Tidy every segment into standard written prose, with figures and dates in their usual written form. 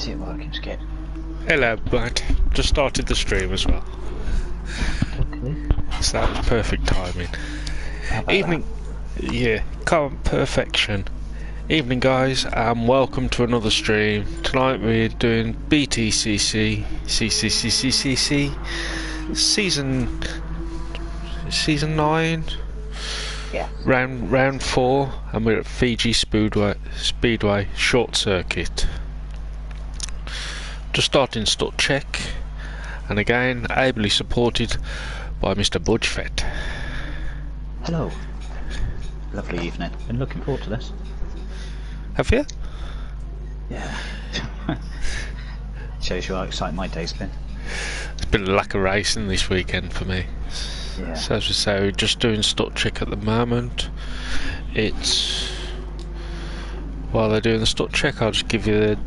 Is it working, Skip? Hello, Matt. Just started the stream as well. Okay. So that was perfect timing. How about Evening. Yeah, can't perfection. Evening, guys, and welcome to another stream. Tonight we're doing BTCC season 9. Yeah. Round 4, and we're at Fuji Speedway Short Circuit. Just starting start check, and again ably supported by Mr. Budgefett. Hello. Lovely evening. Been looking forward to this. Have you? Yeah. Shows you how exciting my day's been. There's been a lack of racing this weekend for me. Yeah. So as we say, we're just doing start check at the moment. It's while they're doing the start check, I'll just give you the.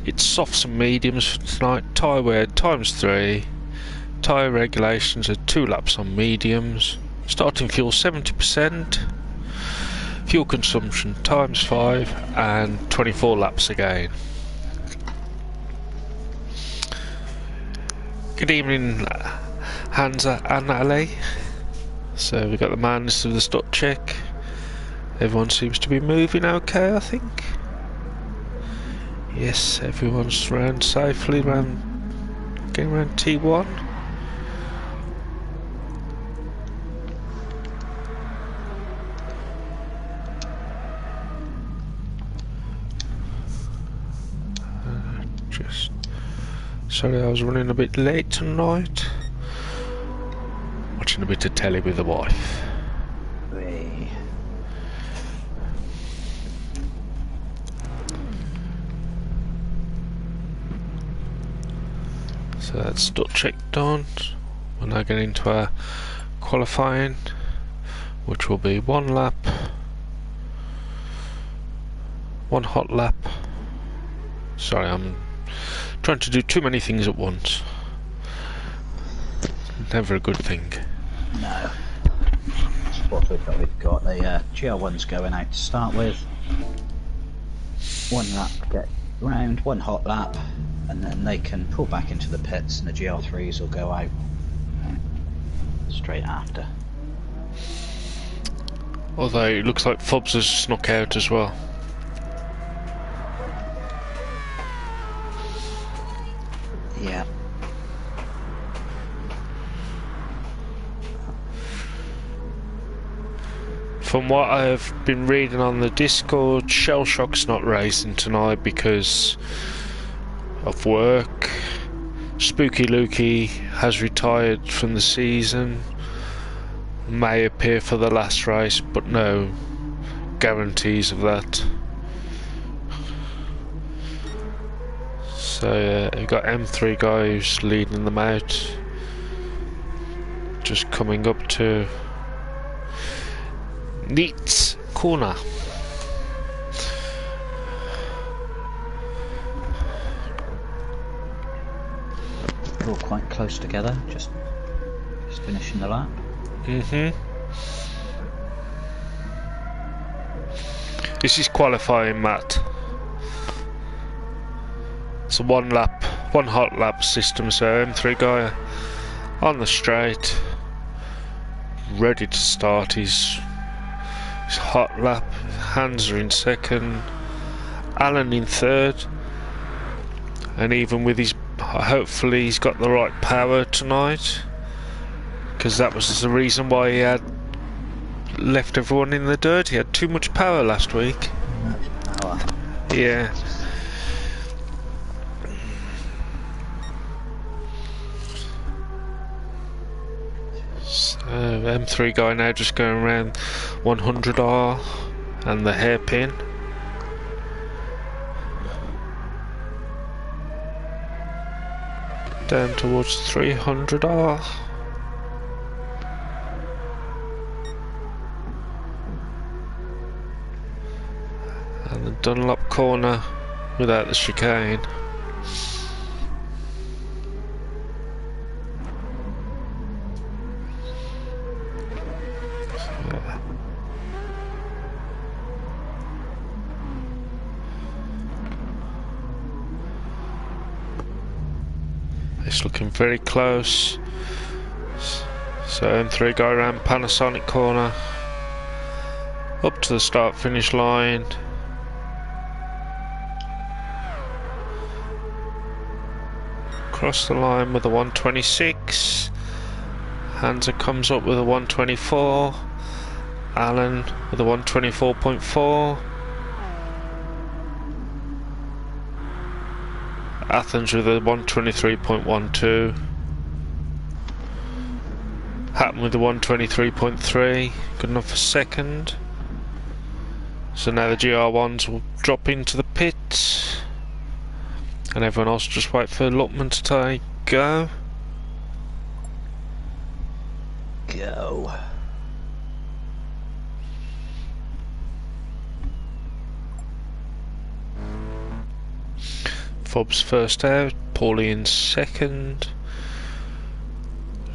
It's softs and mediums for tonight. Tyre wear ×3. Tyre regulations are 2 laps on mediums. Starting fuel 70%. Fuel consumption ×5 and 24 laps again. Good evening, Hansa and Ali. So we've got the madness of the start check. Everyone seems to be moving okay, I think. Yes, everyone's round safely, getting around T1. Sorry, I was running a bit late tonight. Watching a bit of telly with the wife. Hey. So that's start check done. We're now getting into our qualifying, which will be 1 lap, 1 hot lap. Sorry, I'm trying to do too many things at once. Never a good thing. No. What we've got the GR1's going out to start with. 1 lap get round, 1 hot lap, and then they can pull back into the pits and the GR3s will go out straight after. Although it looks like Fubs has snuck out as well. Yeah. From what I've been reading on the Discord, Shellshock's not racing tonight because of work. Spooky Lukey has retired from the season. May appear for the last race, but no guarantees of that. So you've got M3 guy who's leading them out. Just coming up to Neat's corner. We're all quite close together, just finishing the lap. This is qualifying, Matt. It's a 1 lap, 1 hot lap system, so M3 guy on the straight, ready to start his hot lap. Hands are in second, Alan in third, and even with his, hopefully he's got the right power tonight, because that was the reason why he had left everyone in the dirt. He had too much power last week. Power. Yeah. So M3 guy now just going around 100R and the hairpin. Down towards 300R. And the Dunlop corner without the chicane. It's looking very close. So M3 go around Panasonic corner, up to the start finish line. Across the line with a 126. Hansa comes up with a 124. Allen with a 124.4. Athens with a 123.12. Hatton with the 123.3, good enough for second. So now the GR1s will drop into the pits, and everyone else just wait for Luckman to take go. Go. Fobbs first out, Paulie in second.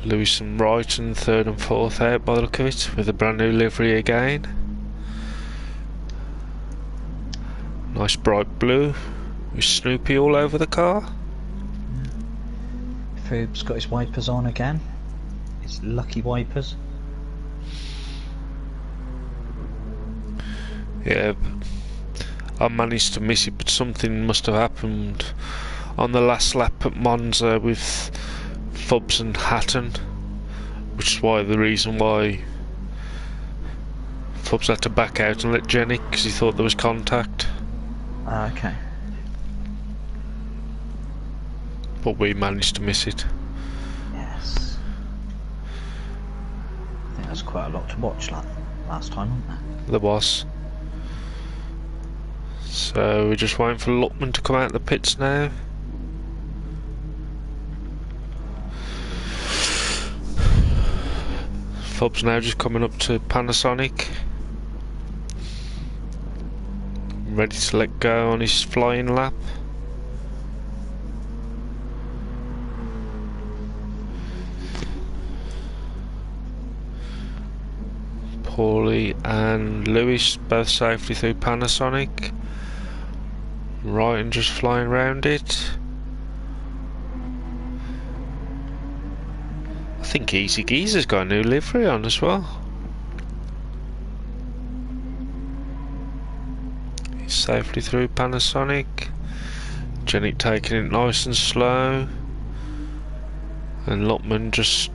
Lewis and Wright in third and fourth out by the look of it, with a brand new livery again. Nice bright blue with Snoopy all over the car. Foob's got his wipers on again. His lucky wipers. Yeah, I managed to miss it, but something must have happened on the last lap at Monza with Fobbs and Hatton, which is why the reason why Fobbs had to back out and let Jenny, because he thought there was contact. Okay. But we managed to miss it. Yes. I think there's quite a lot to watch last time, wasn't there? There was. So we're just waiting for Luckman to come out of the pits now. Fobbs now just coming up to Panasonic, ready to let go on his flying lap. Paulie and Lewis both safely through Panasonic. Ryan just flying around it. I think Easy Geezer's got a new livery on as well. He's safely through Panasonic. Jenny taking it nice and slow. And Luckman just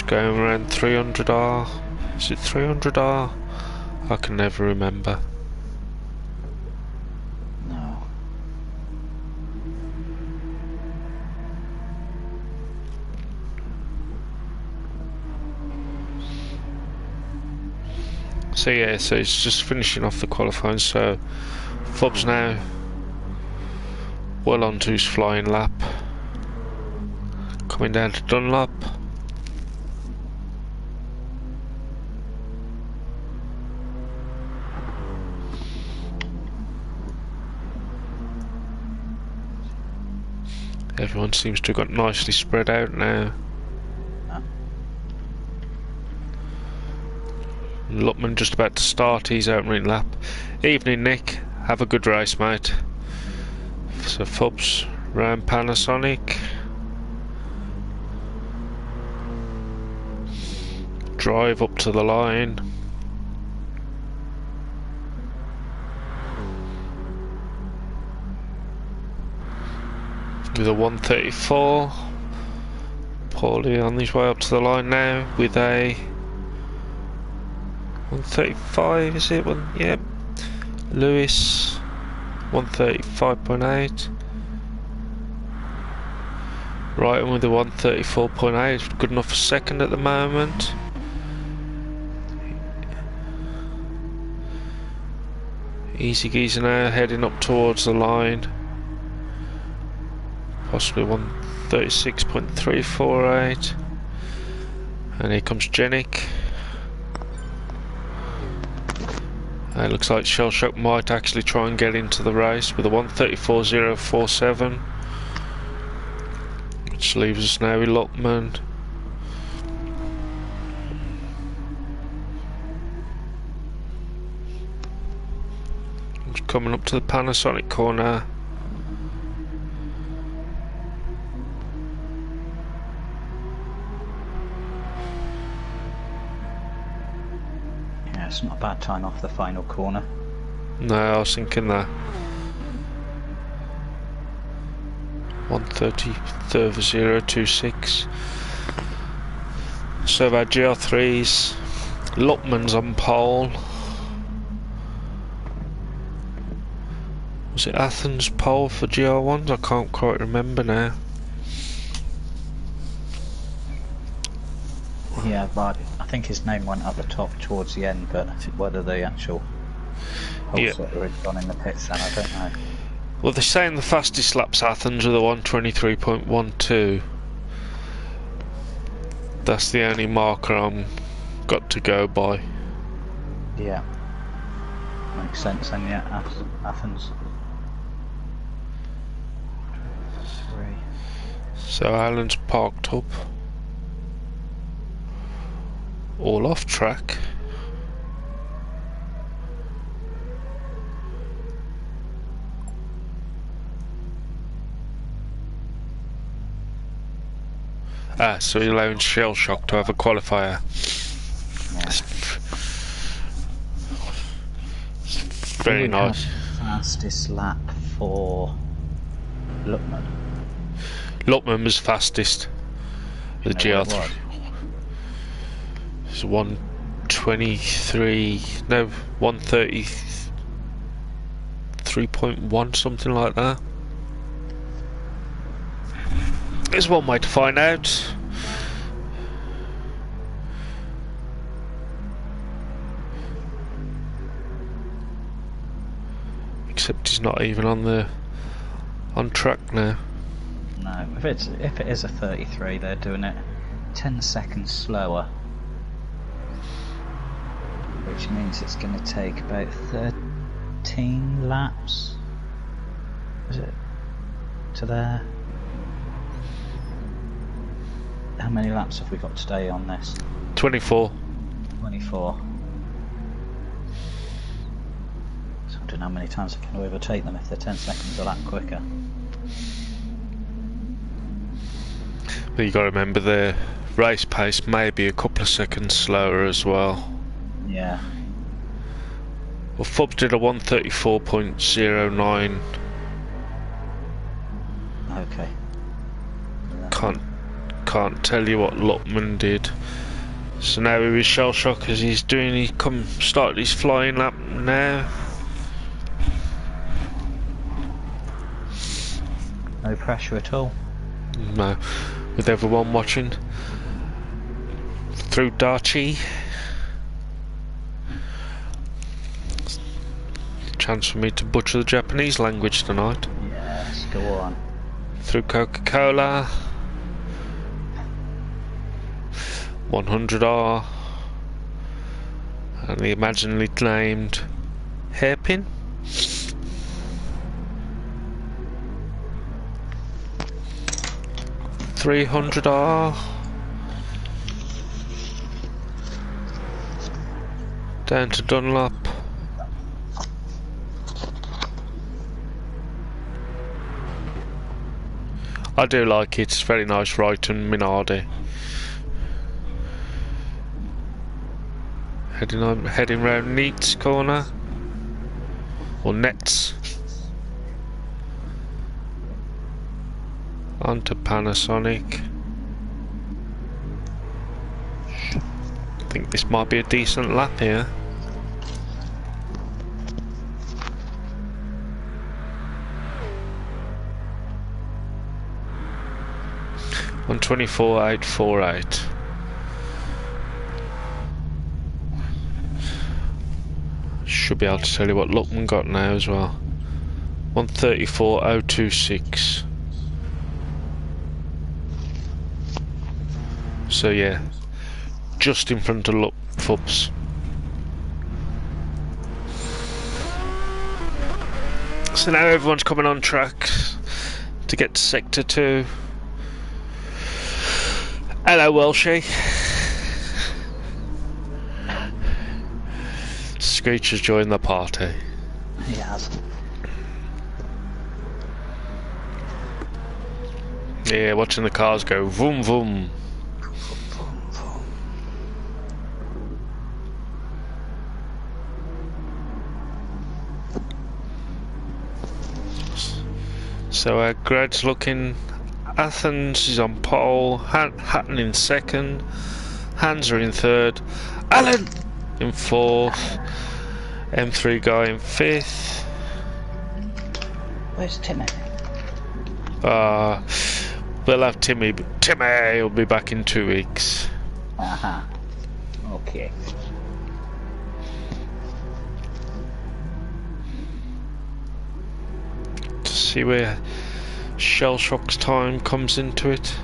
going around 300R. Is it 300R? I can never remember. No. So yeah, so it's just finishing off the qualifying. So Fobbs now well onto his flying lap, coming down to Dunlop. Everyone seems to have got nicely spread out now. Luckman just about to start his opening lap. Evening, Nick. Have a good race, mate. So Fobbs round Panasonic. Drive up to the line. With a 134. Paulie on his way up to the line now with a 135, is it? Yep. Lewis 135.8. Right, and with the 134.8, good enough for second at the moment. Easy Geezer now heading up towards the line. Possibly 136.348. And here comes Jenik. It looks like Shellshock might actually try and get into the race with a 134.047, which leaves us now with Luckman. Coming up to the Panasonic corner. it's not a bad time off the final corner. No, I was thinking that. 1:30.026. So our GR3s, Luckman's on pole. Was it Athens pole for GR1s? I can't quite remember now. Yeah, but I think his name went up the top towards the end, but whether the actual whole sort of gone in the pits then, I don't know. Well, they're saying the fastest laps Athens are the 1:23.12. That's the only marker I'm got to go by. Yeah. Makes sense then, yeah, Athens. 3. So Alan's parked up. All off track. Ah, so he's allowing Shell Shock to have a qualifier. Yeah. Very nice. Fastest lap for Luckman. Luckman was fastest. The GR3. It's 1:23. No, 1:33.1, something like that. There's one way to find out. Except he's not even on track now. No, if it is a 33, they're doing it 10 seconds slower, which means it's going to take about 13 laps. Is it to there? How many laps have we got today on this? 24. 24. So I don't know how many times I can overtake them if they're 10 seconds a lap quicker. But you got to remember the race pace may be a couple of seconds slower as well. Yeah. Well, Fubs did a 1:34.09. Okay. Can't tell you what Luckman did. So now with his Shell Shock as he started his flying lap now. No pressure at all. No, with everyone watching through Darchi. Chance for me to butcher the Japanese language tonight. Yes, go on. Through Coca-Cola. 100R. And the imaginally named hairpin. $300R. Down to Dunlop. I do like it, it's very nice, right, and Minardi. Heading round Neats corner. Or Nets. Onto Panasonic. I think this might be a decent lap here. On 24.848. Should be able to tell you what Luckman got now as well. 1:34.026. So yeah, just in front of Fubs. So now everyone's coming on track to get to Sector 2. Hello, Welshie. Screech has joined the party. He has. Yeah, watching the cars go vroom vroom. So our grad's looking. Athens is on pole, Hatton in second, Hansa in third, Alan in fourth, M3 guy in fifth. Where's Timmy? We'll have Timmy, but Timmy will be back in 2 weeks. Aha. Okay. To see where Shell Shock's time comes into it.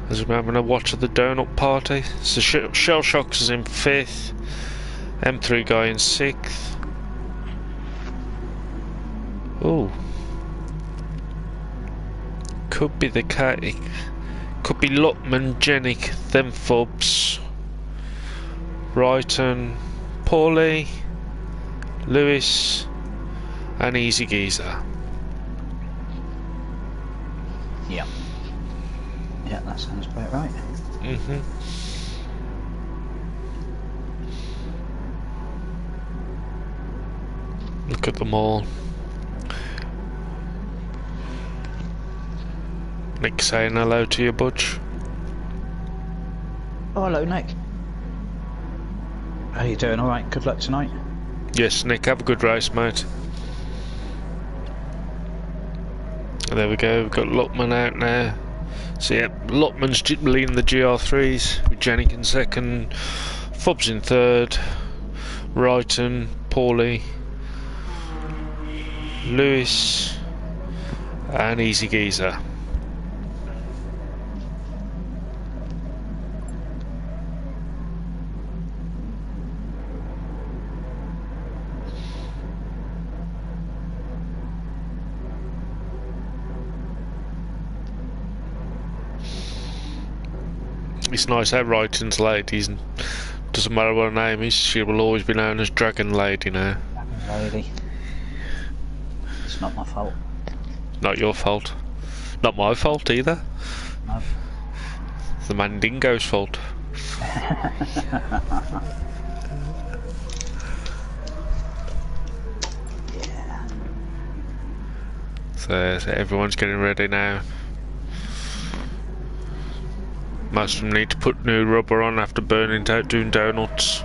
As we're having a watch of the donut party. So Shell Shock's is in 5th, M3 guy in 6th. Ooh. Could be the cake. Could be Lutman, Jenik, then Fubs, Brighton, Paulie, Lewis, and Easy Geezer. Yeah. Yeah, that sounds about right. Look at them all. Nick saying hello to you, Budge. Oh, hello, Nick. How you doing? All right. Good luck tonight. Yes, Nick, have a good race, mate. And there we go, we've got Lutman out now. So yeah, Lutman's leading the GR3s, with Janik in second, Fubs in third, Wrighton, Paulie, Lewis, and Easy Geezer. It's nice how Wrighton's ladies, and doesn't matter what her name is, she will always be known as Dragon Lady now. Dragon Lady. It's not my fault. Not your fault. Not my fault either. No. It's the Mandingo's fault. Yeah. So everyone's getting ready now. Most of them need to put new rubber on after burning out doing donuts.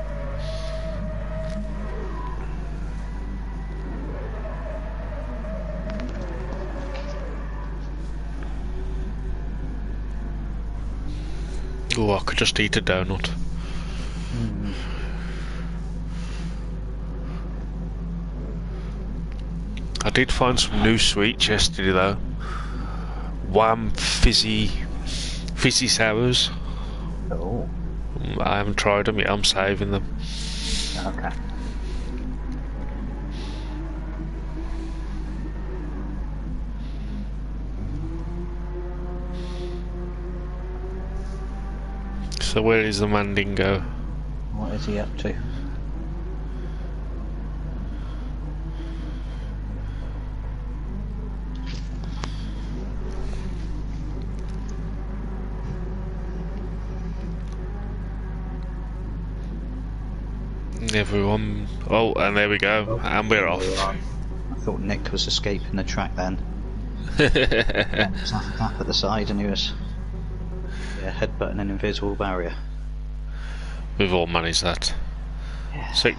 Oh, I could just eat a donut. I did find some new sweets yesterday though. Wham fizzy sours. Oh. I haven't tried them yet, I'm saving them. Okay. So where is the Mandingo? What is he up to? Everyone. Oh, and there we go. And we're off. I thought Nick was escaping the track then. Yeah, he was off the back at the side and he was headbutting an invisible barrier. We've all managed that. Yeah. So,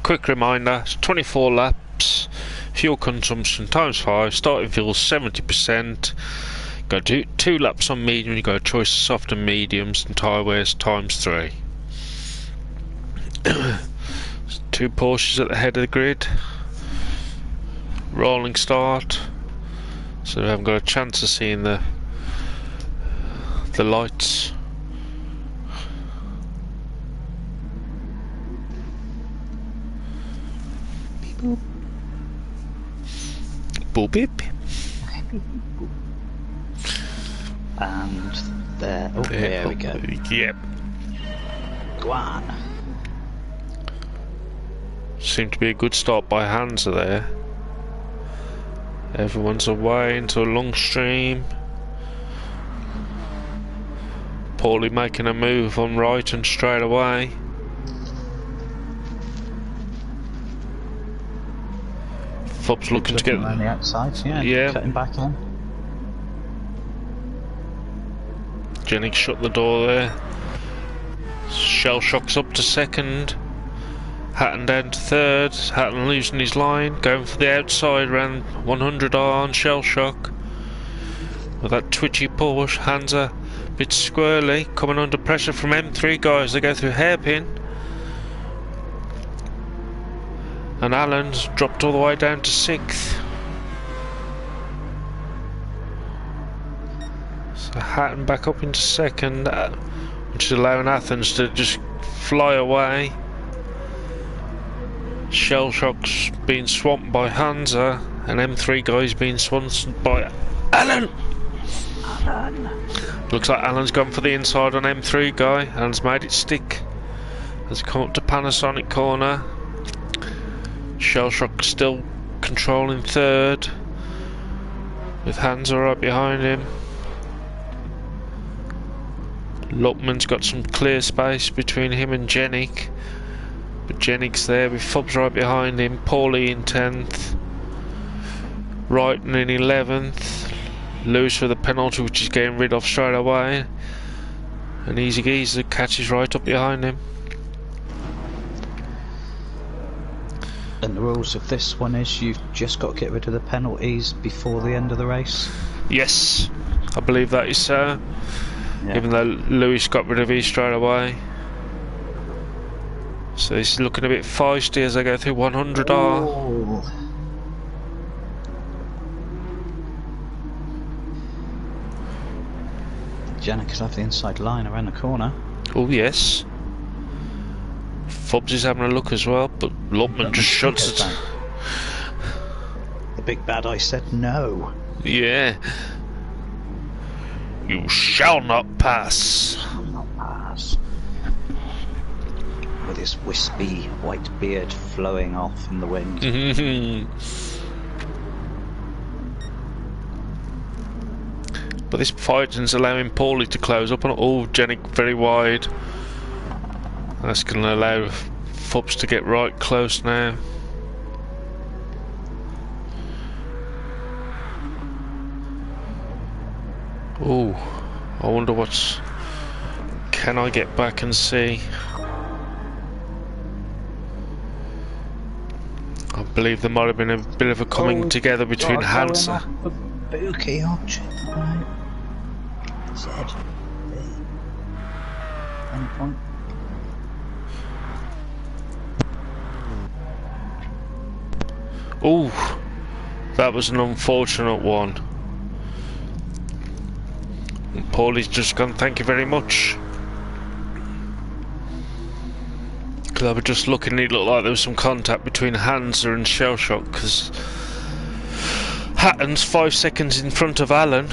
quick reminder, it's 24 laps, fuel consumption times 5, starting fuel 70%, go do 2 laps on medium, you got a choice of soft and mediums, and tyre wears times 3. 2 Porsches at the head of the grid, rolling start, so we haven't got a chance of seeing the lights. Boop. Boop beep. And there. Oh, there we go. Yep. Go on. Seemed to be a good start by Hansa there. Everyone's away into a long stream. Paulie making a move on right and straight away. Fub's looking to get around the outside, yeah. Cutting back in. Jennings shut the door there. Shell Shock's up to second. Hatton down to third. Hatton losing his line. Going for the outside round 100R on Shell Shock. With that twitchy push. Hands are a bit squirrely. Coming under pressure from M3 guys. They go through hairpin. And Alan's dropped all the way down to 6th. So Hatton back up into second, which is allowing Athens to just fly away. Shell Shock's being swamped by Hansa, and M3 guy's being swamped by Alan. Looks like Alan's gone for the inside on M3 guy. Alan's made it stick. Has come up to Panasonic corner. Shell Shock still controlling third, with Hansa right behind him. Luckman's got some clear space between him and Jenik, but Jenik's there with Fubs right behind him. Paulie in 10th, Wrighton in 11th. Lewis for the penalty, which he's getting rid of straight away, and Easy Geezer catches right up behind him. And the rules of this one is you've just got to get rid of the penalties before the end of the race. Yes, I believe that is so. Yeah. Even though Lewis got rid of his straight away. So he's looking a bit feisty as I go through 100R. Oh. Jenna could have the inside line around the corner. Oh yes. Fubs is having a look as well, but Luckman just shuts it. The big bad eye said no. Yeah. You shall not pass. Shall not pass. With his wispy white beard flowing off in the wind. But this fighting's allowing Paulie to close up on all Jenik very wide. That's going to allow Fubs to get right close now. Oh, I wonder what's... Can I get back and see? I believe there might have been a bit of a coming together between Hansa. Bookie, aren't you? Right. Said. Any point? Oh, that was an unfortunate one. And Paulie's just gone, thank you very much. Because I was just looking, it looked like there was some contact between Hansa and Shell Shock, because Hatton's 5 seconds in front of Alan.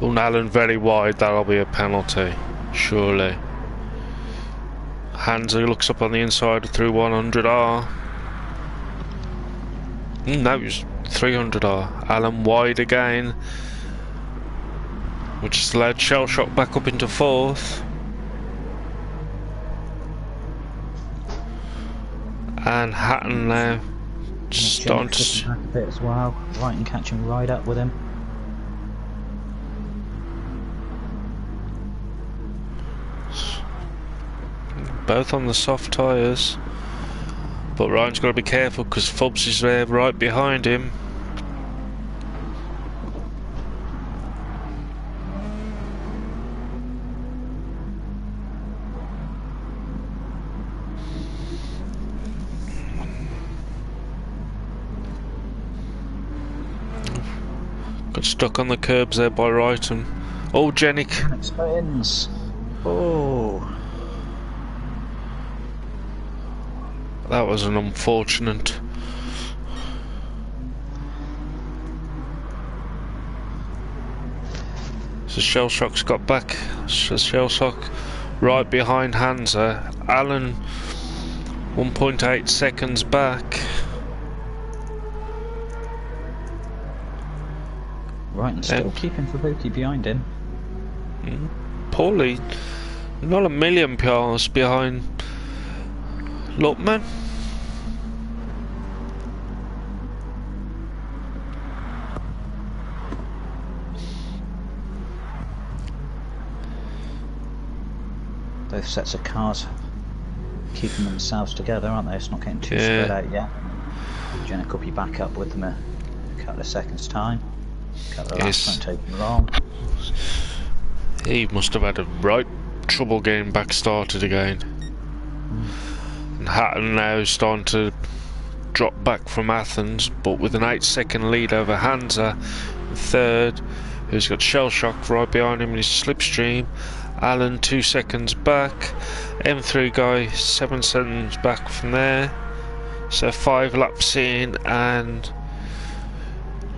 Oh, and Alan very wide, that'll be a penalty, surely. Hansa looks up on the inside through 100R. No, it was 300R. Alan wide again, which has allowed Shell Shock back up into 4th. And Hatton now just starting to back a bit as well. Right, and catching right up with him. both on the soft tyres. But Ryan's got to be careful because Fubs is there right behind him. Got stuck on the curbs there by Wrighton. Oh, Jenik. Spins. Oh. That was an unfortunate. So Shell Shock's got back. Shell Shock right behind Hansa. Alan 1.8 seconds back. Right, and still keeping Fubuki behind him. Poorly. Not a million PRs behind Luckman. Both sets of cars keeping themselves together, aren't they? It's not getting too spread out yet. Jenik will be back up with them a couple of seconds time. A couple of laps won't take them long. He must have had a right trouble getting back started again. And Hatton now is starting to drop back from Athens, but with an 8-second lead over Hansa in third, who's got Shell Shock right behind him in his slipstream. Allen 2 seconds back. M3 guy 7 seconds back from there. So 5 laps in, and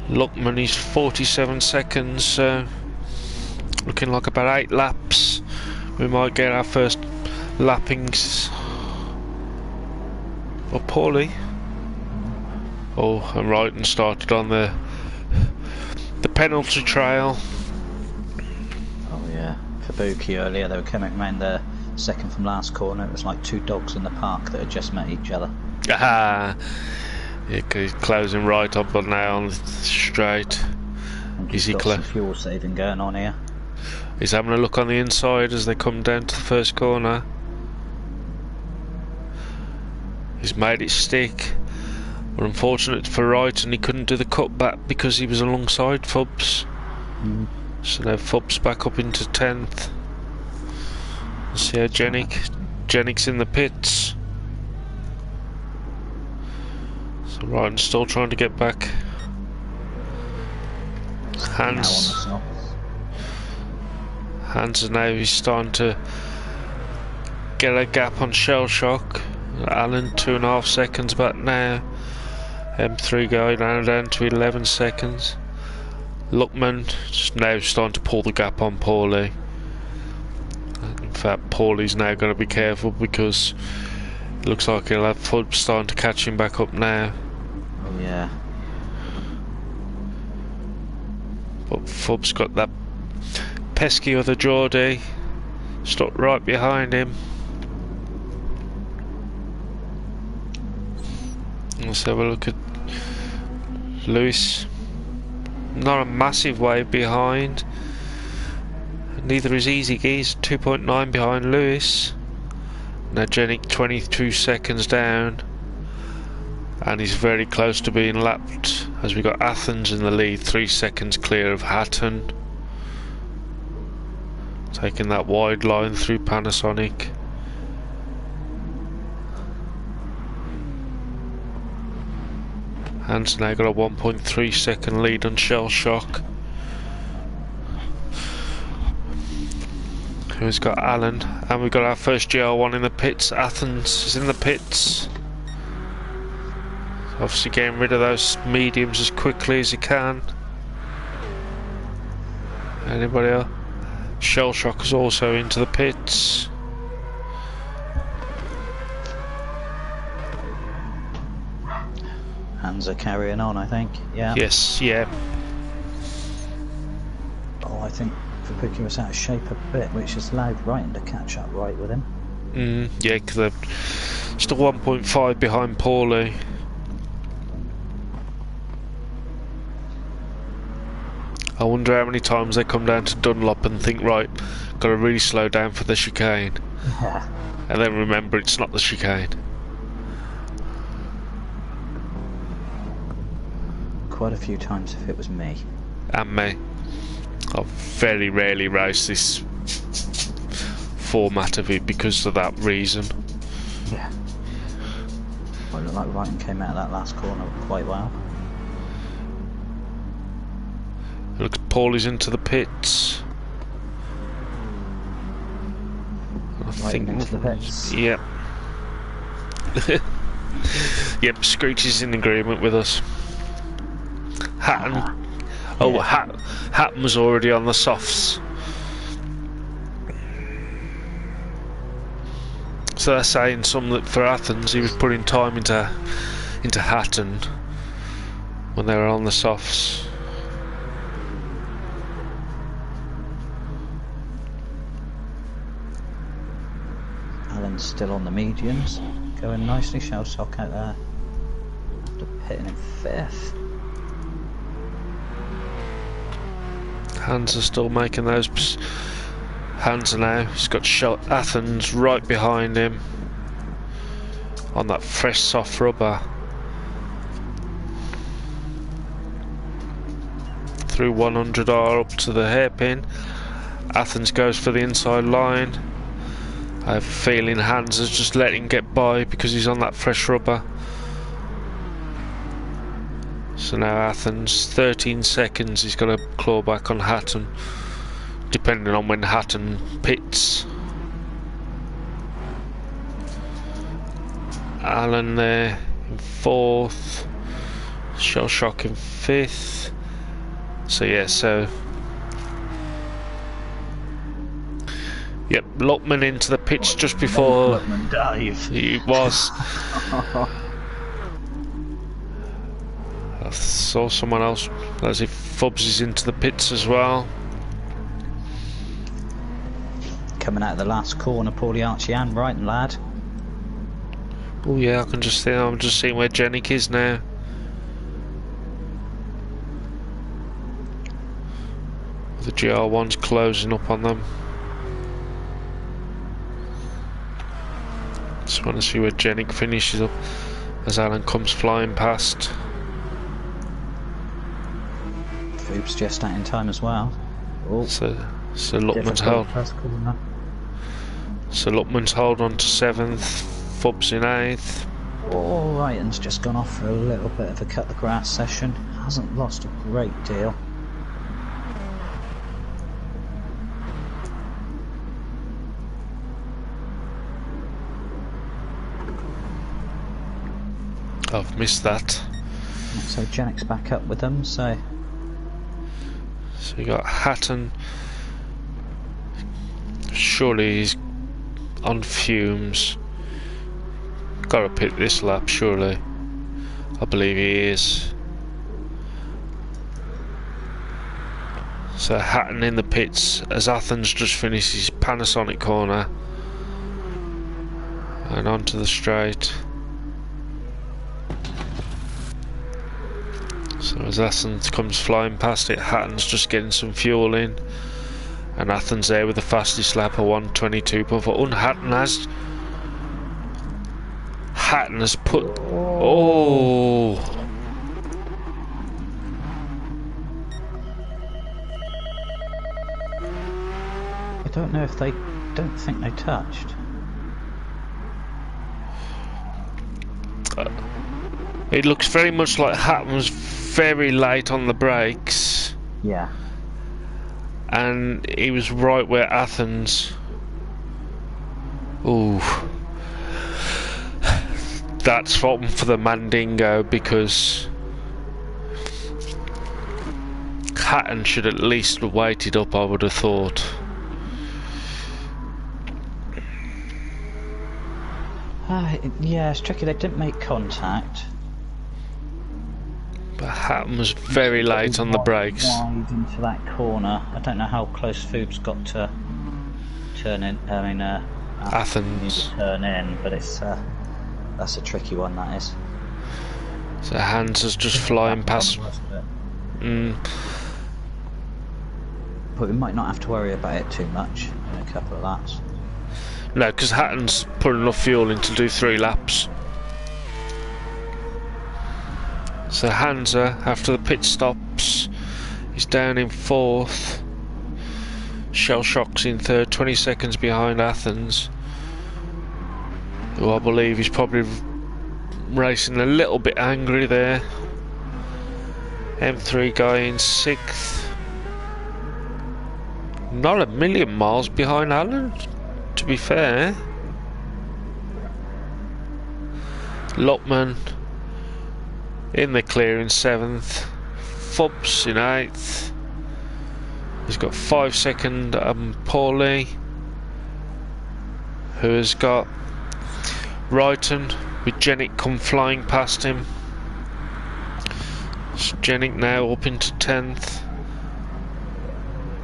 Luckman is 47 seconds. So looking like about 8 laps. We might get our first lappings. Or Paulie. Oh, and Wrighton started on the penalty trail. Oh yeah, for Buki earlier, they were coming around the second from last corner. It was like 2 dogs in the park that had just met each other. Ah, yeah, he's closing right up on now on the straight. Is he got some fuel saving going on here? He's having a look on the inside as they come down to the first corner. He's made it stick. But unfortunate for Wrighton, he couldn't do the cutback because he was alongside Fubs. So now Fubs back up into 10th. See how Jenik's in the pits. So Wrighton's still trying to get back. Hans now he's starting to get a gap on Shell Shock. Allen 2.5 seconds back now. M3 guy down to 11 seconds. Luckman just now starting to pull the gap on Paulie. In fact, Paulie's now going to be careful because it looks like he'll have Fubs starting to catch him back up now. Oh yeah. But Fubs got that pesky other Geordie stuck right behind him. Let's have a look at Lewis. Not a massive way behind. Neither is Easy Geese, 2.9 behind Lewis. Now Jenik 22 seconds down. And he's very close to being lapped as we got Athens in the lead, 3 seconds clear of Hatton. Taking that wide line through Panasonic. Hans now got a 1.3 second lead on Shell Shock. Who's got Allen? And we've got our first GL1 in the pits. Athens is in the pits. Obviously getting rid of those mediums as quickly as he can. Anybody else? Shell Shock is also into the pits. Hands are carrying on, I think. Yeah. Yes, yeah. Oh, I think Fubuki was out of shape a bit, which has allowed Wrighton to catch up right with him. Yeah, because they're still 1.5 behind Paulie. I wonder how many times they come down to Dunlop and think, right, got to really slow down for the chicane. Yeah. And then remember it's not the chicane. Quite a few times if it was me. And me. I very rarely race this format of it because of that reason. Yeah. Well, it looked like Wrighton came out of that last corner quite well. Look, Paulie's into the pits. I think into the pits. Yep. Yep, Screech is in agreement with us. Hatton. Oh, yeah. Hatton was already on the softs. So they're saying some that for Athens he was putting time into Hatton when they were on the softs. Allen's still on the mediums, going nicely. Shell Shock out there after pitting in 5th. Hands are still making those Hansa now, he's got Athens right behind him on that fresh soft rubber. Through 100R up to the hairpin. Athens goes for the inside line. I have a feeling Hansa's just letting him get by because he's on that fresh rubber. So now Athens, 13 seconds, he's got to claw back on Hatton, depending on when Hatton pits. Allen there in 4th, Shell Shock in 5th. So yeah, yep, Lockman into the pits just before Lockman dive. He was. I saw someone else, as if Fubs is into the pits as well. Coming out of the last corner, Paulie Archian, right lad. Oh yeah, I can just see. I'm just seeing where Jenik is now. The GR1's closing up on them. Just want to see where Jenik finishes up as Alan comes flying past. Oops, just out in time as well. Oh, so Luckman's hold. So Luckman's hold on to 7th, Fubs in 8th. Oh, Ryan's just gone off for a little bit of a cut the grass session. Hasn't lost a great deal. I've missed that. So Jenik's back up with them, so you got Hatton. Surely he's on fumes. Gotta pit this lap, surely. I believe he is. So Hatton in the pits as Athens just finishes Panasonic corner. And onto the straight. So as Athens comes flying past it, Hatton's just getting some fuel in. And Athens there with the fastest lap of 1:22.4. And Hatton has put... Oh! I don't know if they don't think they touched. It looks very much like Hatton was very late on the brakes. Yeah. And he was right where Athens... Ooh. That's for the Mandingo, because Hatton should at least have waited up, I would have thought. Yeah, it's tricky, they didn't make contact. But Hatton was very late on the brakes. Wide into that corner. I don't know how close Foob's got to turn in. I mean, Athens. Turn in, but it's that's a tricky one. That is. So Hans is just flying past. But we might not have to worry about it too much in a couple of laps. No, because Hatton's put enough fuel in to do 3 laps. So Hansa, after the pit stops, is down in 4th. Shell Shock's in 3rd, 20 seconds behind Athens, who I believe is probably racing a little bit angry there. M3 guy in 6th. Not a million miles behind Alan, to be fair. Lockman in the clear in 7th. Fubs in 8th. He's got 5 second Paulie, who has got Wrighton with Jenik come flying past him. So Jenik now up into 10th,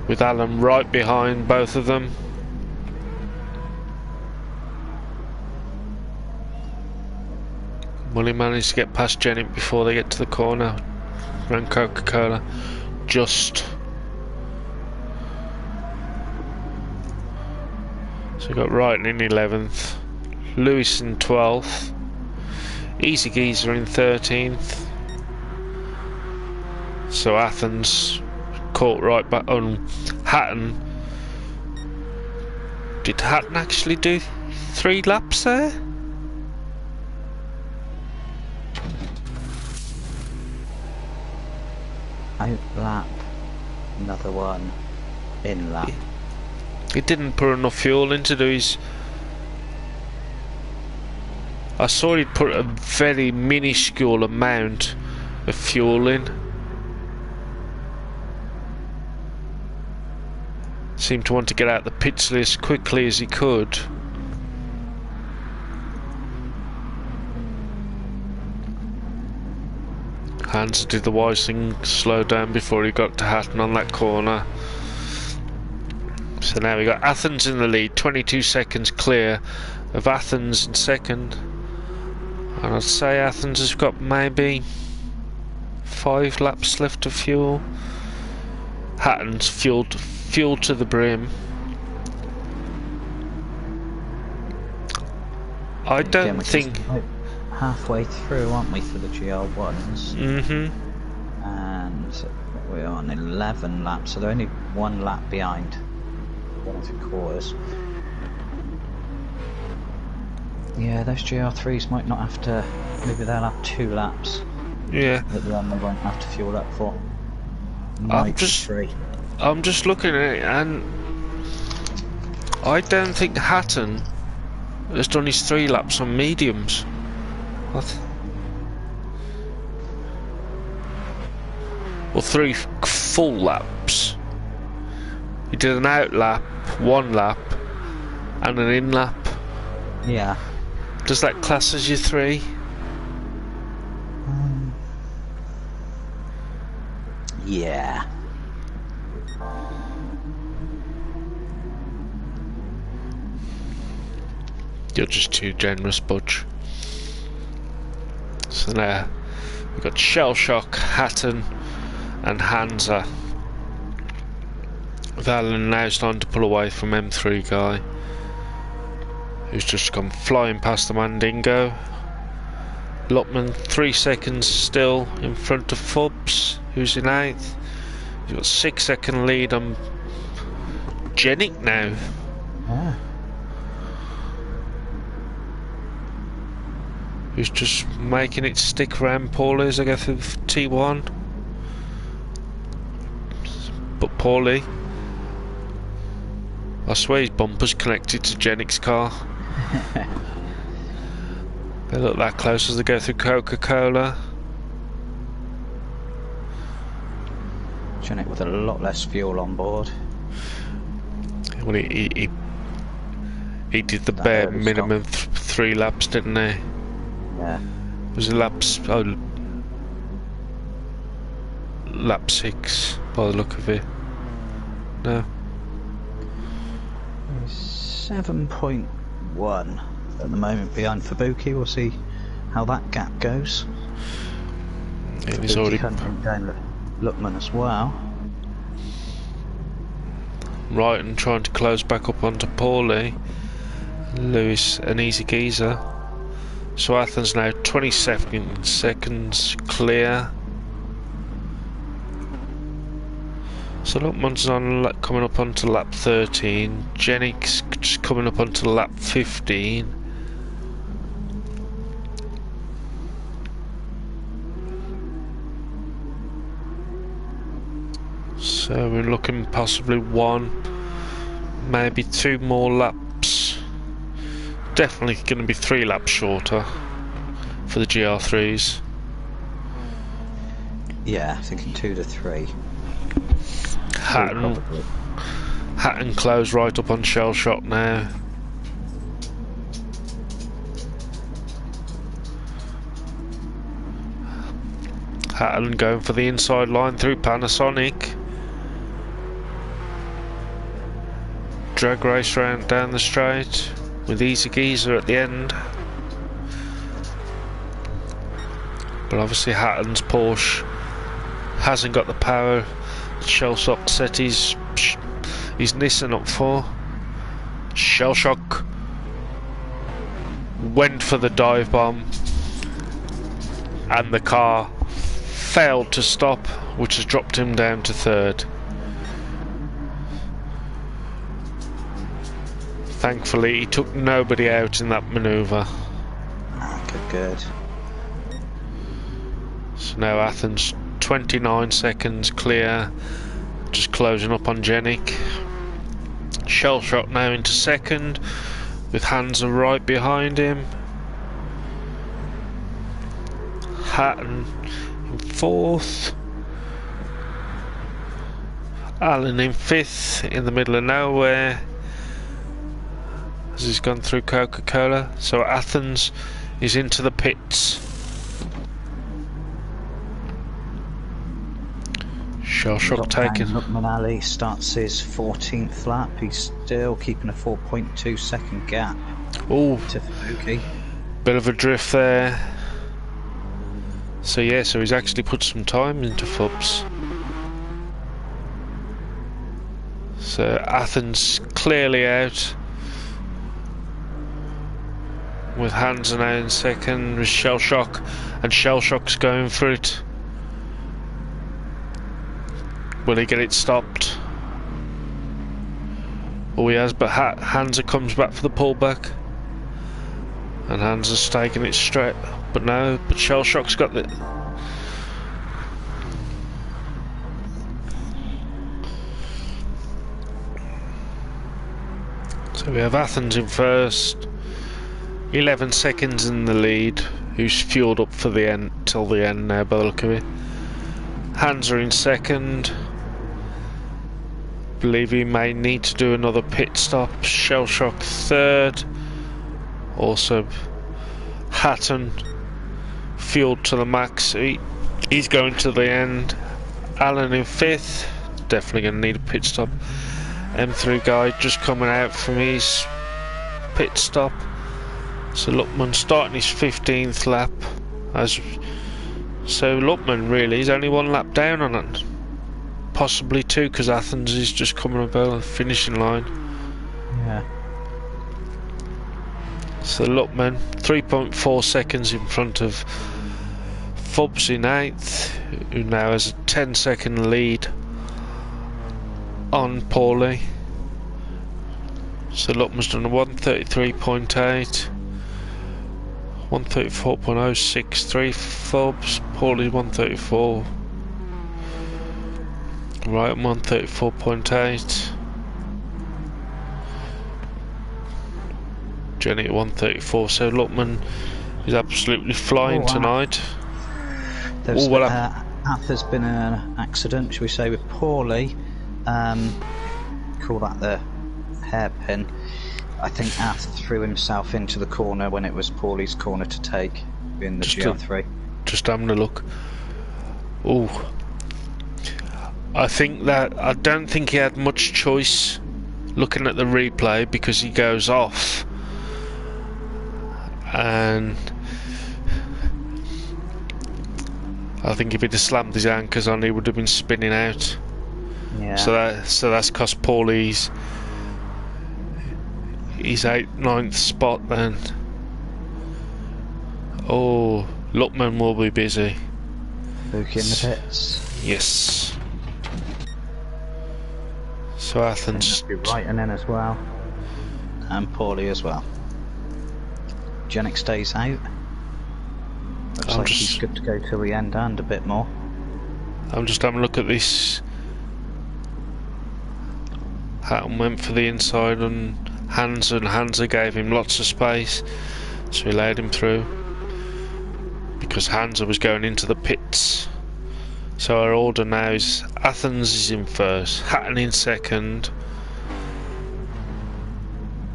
with Alan right behind both of them. Will he manage to get past Jenik before they get to the corner? Around Coca-Cola. Just. So we've got Wrighton in 11th, Lewis in 12th, Easy Geezer in 13th. So Athens caught right back on Hatton. Did Hatton actually do 3 laps there? Out lap, another one, in lap. He didn't put enough fuel in to do his... I saw he'd put a very minuscule amount of fuel in. Seemed to want to get out the pits as quickly as he could. Hans did the wise thing, slow down before he got to Hatton on that corner. So now we got Athens in the lead, 22 seconds clear of Athens in second. And I'd say Athens has got maybe 5 laps left of fuel. Hatton's fuel to the brim. I don't think... halfway through, aren't we, for the GR1s? Mm-hmm. And we're on 11 laps, so they're only 1 lap behind. 1 3/4. Yeah, those GR3s might not have to... maybe they'll have 2 laps. Yeah. That then they won't have to fuel up for. I'm just looking at it, and I don't think Hatton has done his 3 laps on mediums. What? Well, 3 full laps. He did an out lap, 1 lap, and an in lap. Yeah. Does that class as your 3? Yeah. You're just too generous, Budge. So there, we've got Shellshock, Hatton, and Hansa. Valen now starting to pull away from M3 guy, who's just gone flying past the Mandingo. Lotman 3 seconds still in front of Fubs, who's in 8th. He's got 6-second lead on Genic now. Yeah. Who's just making it stick around Paulie as I go through T1. But Paulie, I swear his bumper's connected to Genic's car. They look that close as they go through Coca-Cola. Genic with a lot less fuel on board. Well, he did the bare minimum 3 laps, didn't he? Yeah. Was it laps? Oh, lap 6 by the look of it. No. 7.1 at the moment behind Fubuki. We'll see how that gap goes. Yeah, he's already hunting down Lookman as well. Right, and trying to close back up onto Paulie. Lewis and Easy Geezer. So Athens now 27 seconds clear. So Lookman's on coming up onto lap 13. Genic's just coming up onto lap 15. So we're looking possibly 1, maybe 2 more laps. Definitely going to be 3 laps shorter for the GR3s. Yeah, thinking 2 to 3. Hatton close right up on Shellshock now. Hatton going for the inside line through Panasonic. Drag race round down the straight with Easy Geezer at the end. But obviously Hatton's Porsche hasn't got the power Shellshock set his Nissan up for. Shell shock. Went for the dive bomb. And the car failed to stop, which has dropped him down to 3rd. Thankfully, he took nobody out in that manoeuvre. Good. So now Athens, 29 seconds clear, just closing up on Jenik. Shell shock now into 2nd, with Hansa right behind him. Hatton in 4th. Allen in 5th, in the middle of nowhere, as he's gone through Coca-Cola. So Athens is into the pits. Shell shock taken. Manali starts his 14th lap. He's still keeping a 4.2 second gap. Oh, to Fuji. Bit of a drift there. So yeah, so he's actually put some time into Fubs. So Athens clearly out, with Hansa now in 2nd with Shell shock, and Shell shock's going for it. Will he get it stopped? Oh, he has, but Hansa comes back for the pullback, and Hansa's taking it straight. But no, but Shell shock's got the. So we have Athens in 1st, 11 seconds in the lead, who's fueled up for the end till the end now by the look of it. Hansa in 2nd. Believe he may need to do another pit stop. Shell shock 3rd. Also Hatton fueled to the max. He's going to the end. Allen in 5th. Definitely going to need a pit stop. M3 guy just coming out from his pit stop. So Luckman starting his 15th lap. So Luckman really is only 1 lap down on it. Possibly 2, because Athens is just coming about the finishing line. Yeah. So Luckman 3.4 seconds in front of Fubs in 8th, who now has a 10-second lead on Paulie. So Luckman's done a 133.8, 134.063 Fubs, Paulie 134. Right, I'm 134.8. Jenny at 134. So Luckman is absolutely flying tonight. There's there's been an accident, shall we say, with Paulie. Call that the hairpin. I think Ath threw himself into the corner when it was Paulie's corner to take in the GR3. Just having a look. Oh. I don't think he had much choice looking at the replay, because he goes off and I think if he'd have slammed his anchors on, he would have been spinning out. Yeah. So that's cost Paulie's his 8th, 9th spot then. Oh, Luckman will be busy. Luke in the pits. Yes. So Athens be right and in as well, and Paulie as well. Jenik stays out. Looks like he's good to go till the end and a bit more. I'm just having a look at this. Hatton went for the inside on Hansa, and Hansa gave him lots of space, so he laid him through, because Hansa was going into the pits. So our order now is Athens is in 1st, Hatton in 2nd,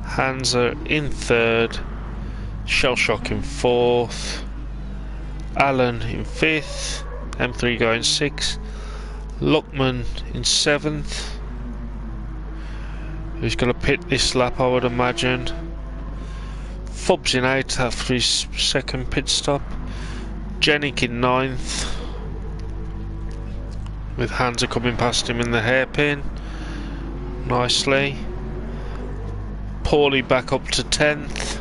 Hansa in 3rd, Shell shock in 4th, Allen in 5th, M3 going 6th, Luckman in 7th, who's going to pit this lap, I would imagine. Fubs in 8th after his 2nd pit stop, Jenik in 9th, with Hansa coming past him in the hairpin nicely. Paulie back up to 10th.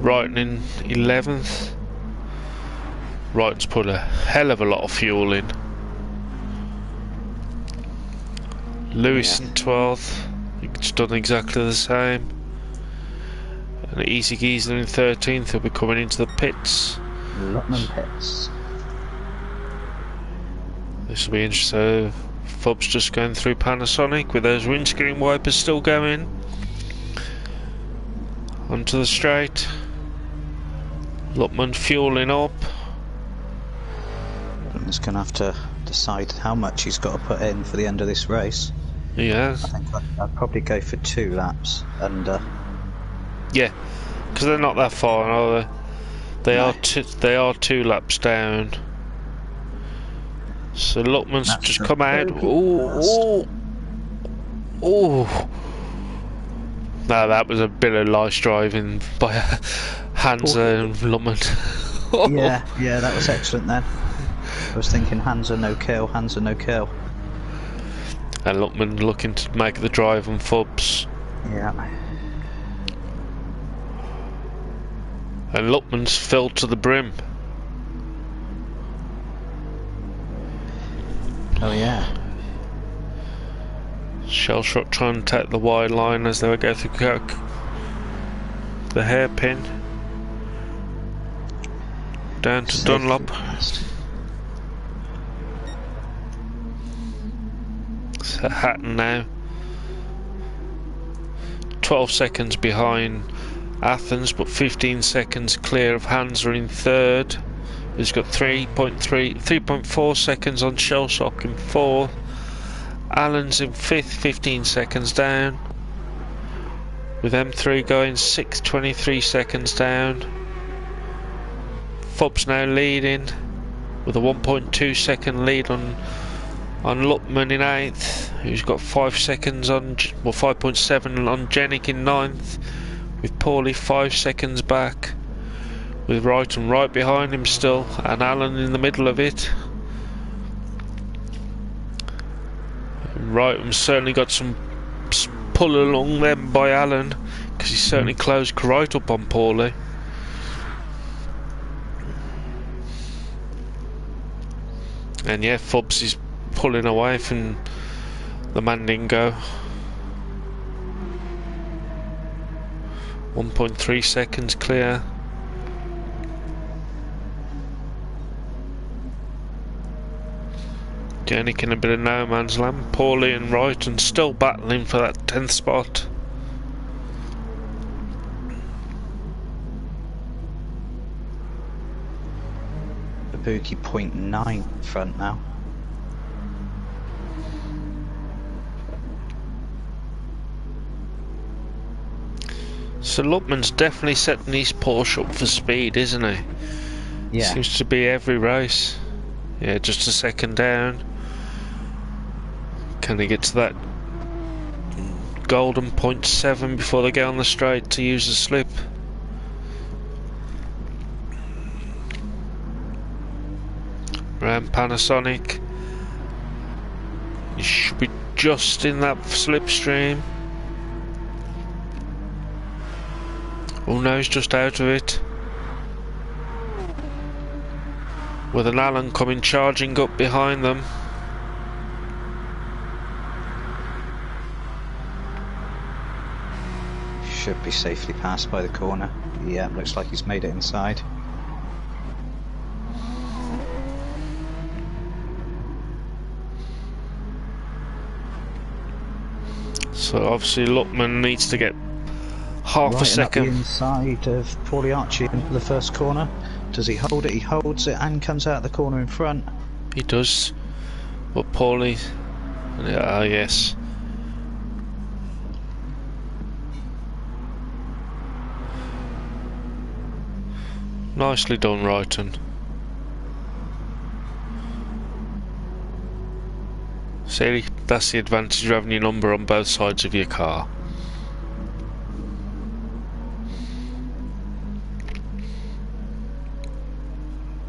Wrighton in 11th. Wrighton's put a hell of a lot of fuel in. Lewis in 12th. He's done exactly the same. And Easy Geezer in 13th. He'll be coming into the pits. Lotman pits. This will be interesting. Fub's just going through Panasonic with those windscreen wipers still going. Onto the straight. Lotman fueling up. He's going to have to decide how much he's got to put in for the end of this race. Yes. I think I'd probably go for 2 laps under. Yeah, because they're not that far, are they? They are 2 laps down. So Lotman's just come out. Ooh. No, that was a bit of nice driving by Hansa and Lotman. yeah, that was excellent then. I was thinking Hansa no kill. And Lotman looking to make the drive on Fubs. Yeah. And Lotman's filled to the brim. Oh yeah. Shellshot trying to take the wide line as they go through the hairpin. Down to Dunlop. So Hatton now. 12 seconds behind Athens, but 15 seconds clear of Hansa in 3rd. He's got 3.4 seconds on Shellshock in 4th. Allen's in 5th, 15 seconds down. With M3 going 6th, 23 seconds down. Fub's now leading with a 1.2 second lead on Lutman in 8th, who's got 5 seconds on, well 5.7 on Jenik in 9th, with Paulie 5 seconds back, with Wrighton right behind him still, and Allen in the middle of it. Wrighton's certainly got some pull along them by Allen, because he's certainly closed right up on Paulie. And yeah, Fubs is pulling away from the Mandingo. 1.3 seconds clear. Jenik in a bit of no man's land. Paulie and Wrighton still battling for that 10th spot. Ibuki 0.9 front now. So Lutman's definitely setting his Porsche up for speed, isn't he? Yeah. Seems to be every race. Yeah, just a second down. Can he get to that golden 0.7 before they get on the straight to use the slip? Around Panasonic. He should be just in that slipstream. Oh no, he's just out of it. With an Allen coming charging up behind them. Should be safely passed by the corner. Yeah, looks like he's made it inside. So obviously Lutman needs to get half a second. Up the inside of Paulie Archie into the first corner. Does he hold it? He holds it and comes out the corner in front. He does. But Paulie... yes. Nicely done, Wrighton. See, that's the advantage of having your number on both sides of your car.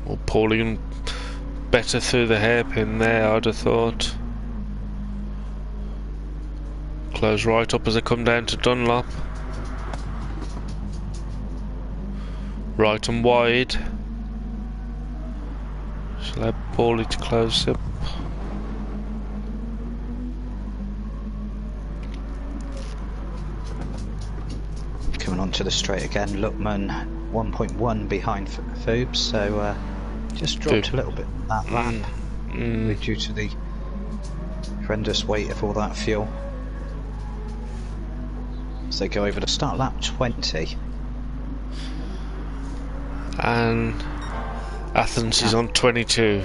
Well, Paulie better through the hairpin there, I'd have thought. Close right up as they come down to Dunlop. Right and wide. Just allow Paulie to close up. Coming onto the straight again, Lookman 1.1 behind Foobs, so just dropped a little bit that lap due to the horrendous weight of all that fuel. So they go over to start lap 20. And Athens is on 22.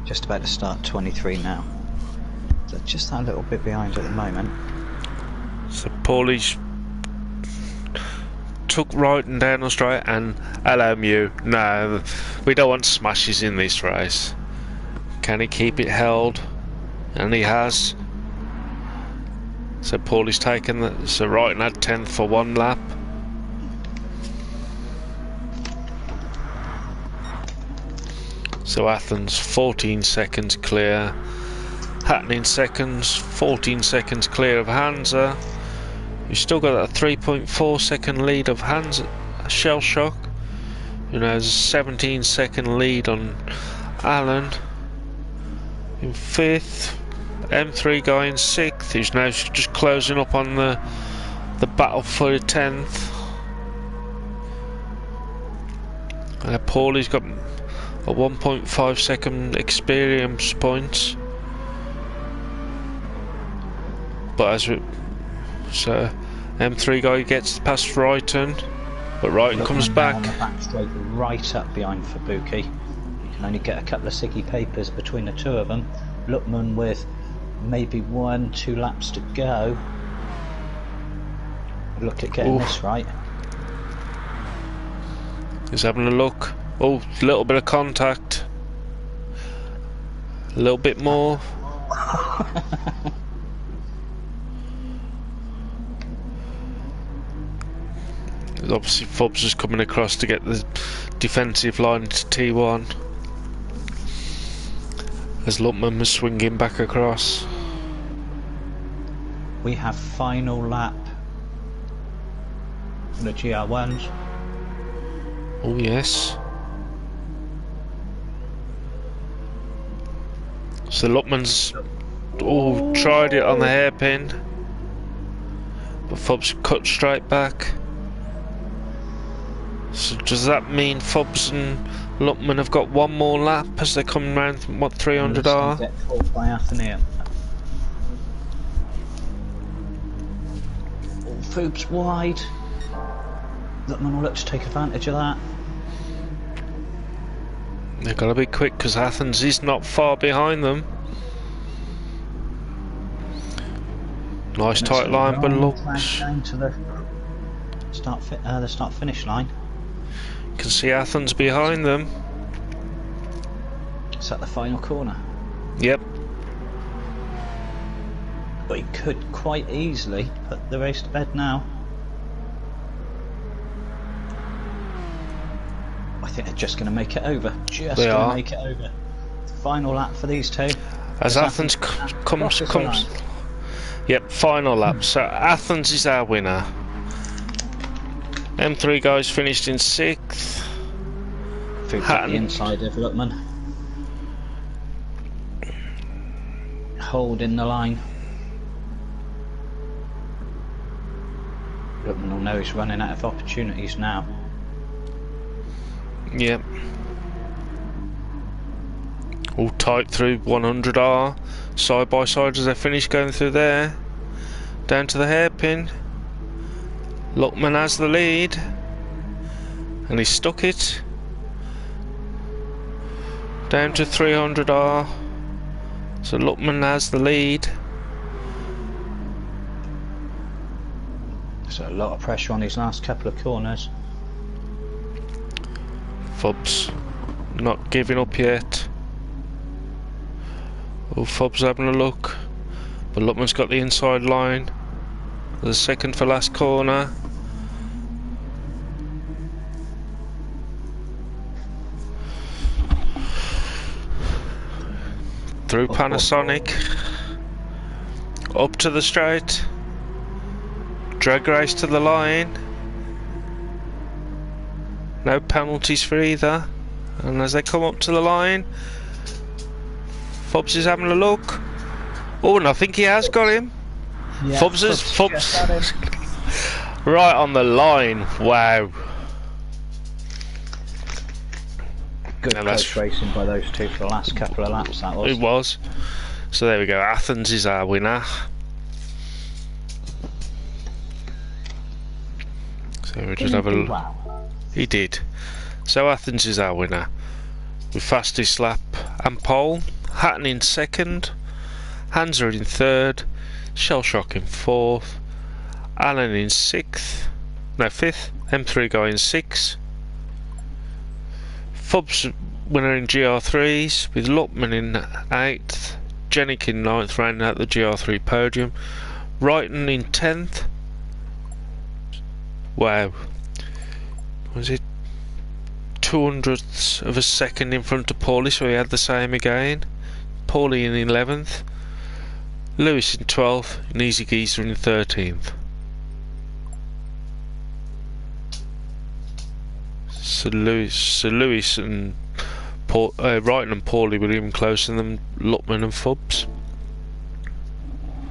Just about to start 23 now. So just that little bit behind at the moment. So Paulie's took right and down on straight, and LMU. No, we don't want smashes in this race. Can he keep it held? And he has. So Paulie's taken the right and had 10th for one lap. So Athens 14 seconds clear. Hatton in seconds, 14 seconds clear of Hansa. You've still got that 3.4 second lead of Hansa Shell Shock. You know, there's a 17 second lead on Allen. In 5th, M3 guy in 6th, who's now just closing up on the battle for the 10th. Paulie's got a 1.5 second experience points. But as we, so M3 guy gets past Wrighton, but Wrighton comes back. On the back straight, right up behind Fabuki. You can only get a couple of Siggy papers between the two of them. Lookman with maybe 1-2 laps to go. Look at getting this right. He's having a look. Oh, a little bit of contact. A little bit more. Obviously Fobbs is coming across to get the defensive line to T1 as Lutman was swinging back across. We have final lap for the GR1s. Oh yes. So Lutman's tried it on the hairpin, but Fobbs cut straight back. So does that mean Fobbs and Lutman have got one more lap as they come round, what, 300R? Get caught by Athenaeum. Foobs wide. Lutman will look to take advantage of that. They've got to be quick because Athens is not far behind them. Nice tight line, but looks down to the start finish line. You can see Athens behind them. It's at the final corner. Yep. But he could quite easily put the race to bed now. I think they're just going to make it over. Just going to make it over. Final lap for these two. As Athens comes. Yep, final lap. So Athens is our winner. M3 guys finished in 6th. Hatton the inside of Lutman. Holding the line. Lutman will know he's running out of opportunities now. Yep. All tight through 100R. Side by side as they finish going through there. Down to the hairpin. Lutman has the lead. And he stuck it. Down to 300R. So Lutman has the lead. So a lot of pressure on these last couple of corners. Fobbs not giving up yet. Oh, Fobbs having a look. But Lutman's got the inside line. The second for last corner. Through Panasonic. Up to the straight. Drag race to the line. No penalties for either. And as they come up to the line, Fubs is having a look. Oh, and I think he has got him. Yeah, Fubs right on the line. Wow. Good close racing by those two for the last couple of laps, that was. It was. So there we go. Athens is our winner. So we just have a look. Wow. He did. So Athens is our winner. With fastest lap and pole. Hatton in second. Hanser in third. Shellshock in fourth. Allen in sixth. No, fifth. M3 guy in sixth. Fubs winner in GR3s with Lutman in 8th, Jenick in 9th, rounding out the GR3 podium. Wrighton in 10th. Wow. Was it 200ths of a second in front of Paulie, so he had the same again. Paulie in 11th. Lewis in 12th, and Easy Geezer in 13th. So Lewis and Wrighton and Paulie were even closer than Lutman and Fubs.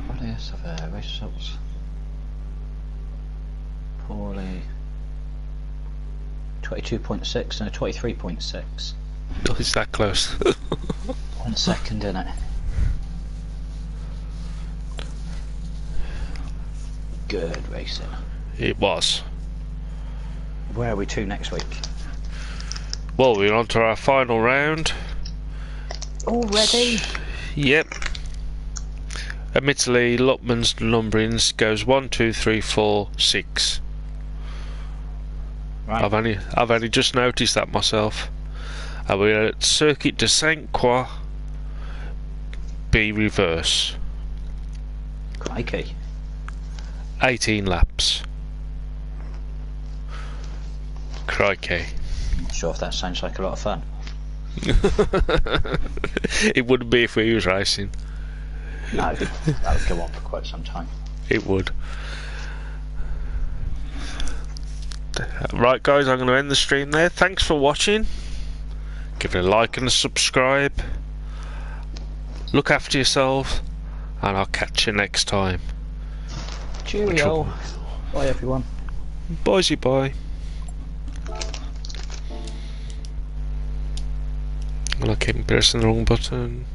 What is the race results? Paulie 22.6 and a 23.6. Oh, it's that close. 1 second in it. Good racing. It was. Where are we to next week? Well, we're on to our final round. Already? Yep. Admittedly, Lutman's numberings goes 1, 2, 3, 4, 6. Right. I've only just noticed that myself. And we're at Circuit de Saint Croix B reverse. Crikey. 18 laps. Crikey. Not sure if that sounds like a lot of fun. It wouldn't be if we was racing. No, that would go on for quite some time. It would. Right guys, I'm going to end the stream there. Thanks for watching. Give it a like and a subscribe. Look after yourself, and I'll catch you next time. Cheerio. Bye everyone. Boysy bye. Well, I keep pressing the wrong button.